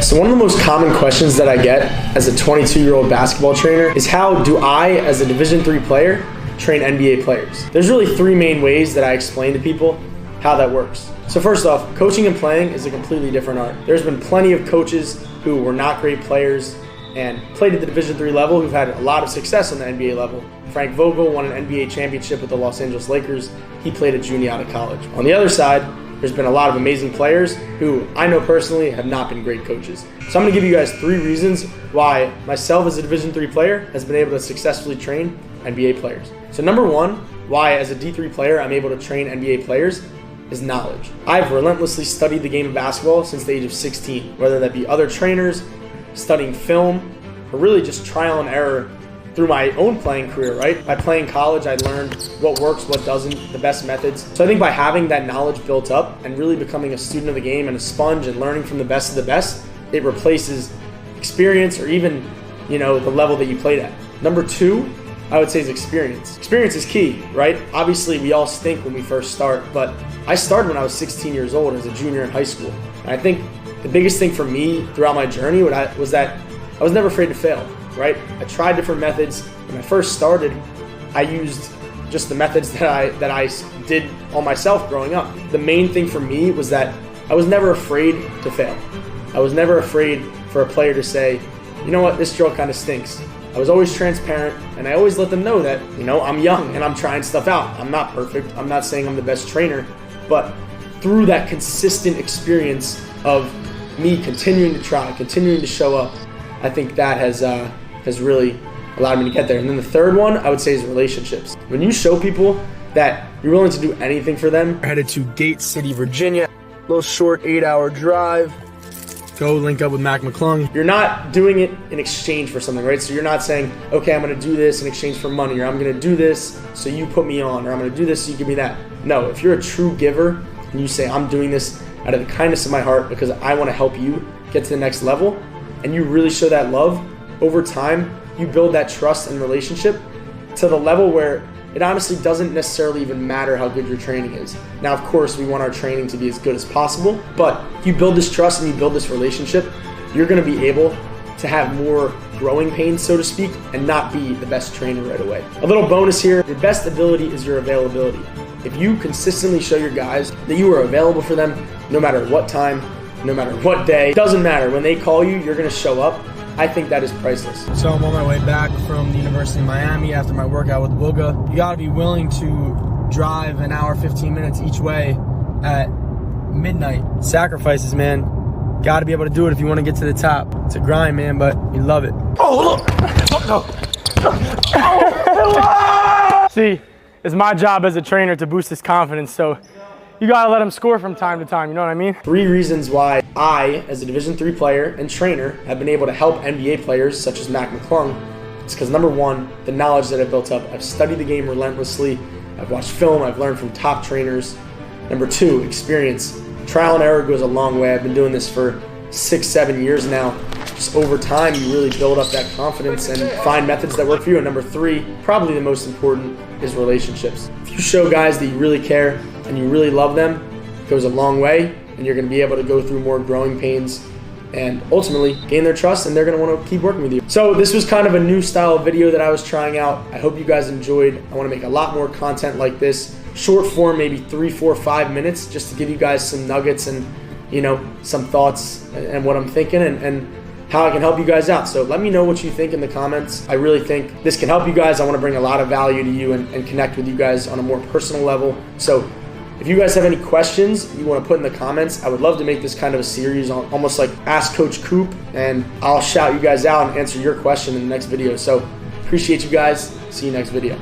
So one of the most common questions that I get as a 22-year-old basketball trainer is how do I, as a Division III player, train NBA players? There's really three main ways that I explain to people how that works. So first off, coaching and playing is a completely different art. There's been plenty of coaches who were not great players and played at the Division III level who've had a lot of success on the NBA level. Frank Vogel won an NBA championship with the Los Angeles Lakers. He played at junior out of college. On the other side, there's been a lot of amazing players who I know personally have not been great coaches. So I'm going to give you guys three reasons why myself as a Division III player has been able to successfully train NBA players. So number one, why as a D3 player I'm able to train NBA players is knowledge. I've relentlessly studied the game of basketball since the age of 16, whether that be other trainers, studying film, or really just trial and error through my own playing career, right? By playing college, I learned what works, what doesn't, the best methods. So I think by having that knowledge built up and really becoming a student of the game and a sponge and learning from the best of the best, it replaces experience or even, the level that you played at. Number two, I would say is experience. Experience is key, right? Obviously, we all stink when we first start, but I started when I was 16 years old as a junior in high school. And I think the biggest thing for me throughout my journey was that I was never afraid to fail, right? I tried different methods. When I first started, I used just the methods that I did on myself growing up. The main thing for me was that I was never afraid to fail. I was never afraid for a player to say, you know what, this drill kind of stinks. I was always transparent, and I always let them know that, I'm young and I'm trying stuff out. I'm not perfect. I'm not saying I'm the best trainer, but through that consistent experience of me continuing to try, continuing to show up, I think that has really allowed me to get there. And then the third one, I would say, is relationships. When you show people that you're willing to do anything for them, we're headed to Gate City, Virginia, a little short 8-hour drive. Go link up with Mac McClung. You're not doing it in exchange for something, right? So you're not saying, okay, I'm gonna do this in exchange for money, or I'm gonna do this so you put me on, or I'm gonna do this so you give me that. No, if you're a true giver and you say, I'm doing this out of the kindness of my heart because I wanna help you get to the next level, and you really show that love, over time, you build that trust and relationship to the level where it honestly doesn't necessarily even matter how good your training is. Now, of course, we want our training to be as good as possible, but if you build this trust and you build this relationship, you're gonna be able to have more growing pains, so to speak, and not be the best trainer right away. A little bonus here, your best ability is your availability. If you consistently show your guys that you are available for them, no matter what time, no matter what day, it doesn't matter. When they call you, you're gonna show up. I think that is priceless. So I'm on my way back from the University of Miami after my workout with Wooga. You gotta be willing to drive an hour, 15 minutes each way at midnight. Sacrifices, man. Gotta be able to do it if you wanna get to the top. It's a grind, man, but you love it. Oh, look! See, it's my job as a trainer to boost his confidence, so you gotta let him score from time to time, you know what I mean? Three reasons why I, as a Division III player and trainer, have been able to help NBA players such as Mac McClung. It's because number one, the knowledge that I've built up. I've studied the game relentlessly. I've watched film. I've learned from top trainers. Number two, experience. Trial and error goes a long way. I've been doing this for 6-7 years now. Just over time, you really build up that confidence and find methods that work for you. And number three, probably the most important, is relationships. If you show guys that you really care and you really love them, it goes a long way, and you're gonna be able to go through more growing pains and ultimately gain their trust, and they're gonna wanna keep working with you. So this was kind of a new style of video that I was trying out. I hope you guys enjoyed. I wanna make a lot more content like this, short form, maybe 3, 4, 5 minutes, just to give you guys some nuggets and some thoughts and what I'm thinking and how I can help you guys out. So let me know what you think in the comments. I really think this can help you guys. I wanna bring a lot of value to you and connect with you guys on a more personal level. So if you guys have any questions you want to put in the comments, I would love to make this kind of a series on almost like Ask Coach Coop, and I'll shout you guys out and answer your question in the next video. So appreciate you guys. See you next video.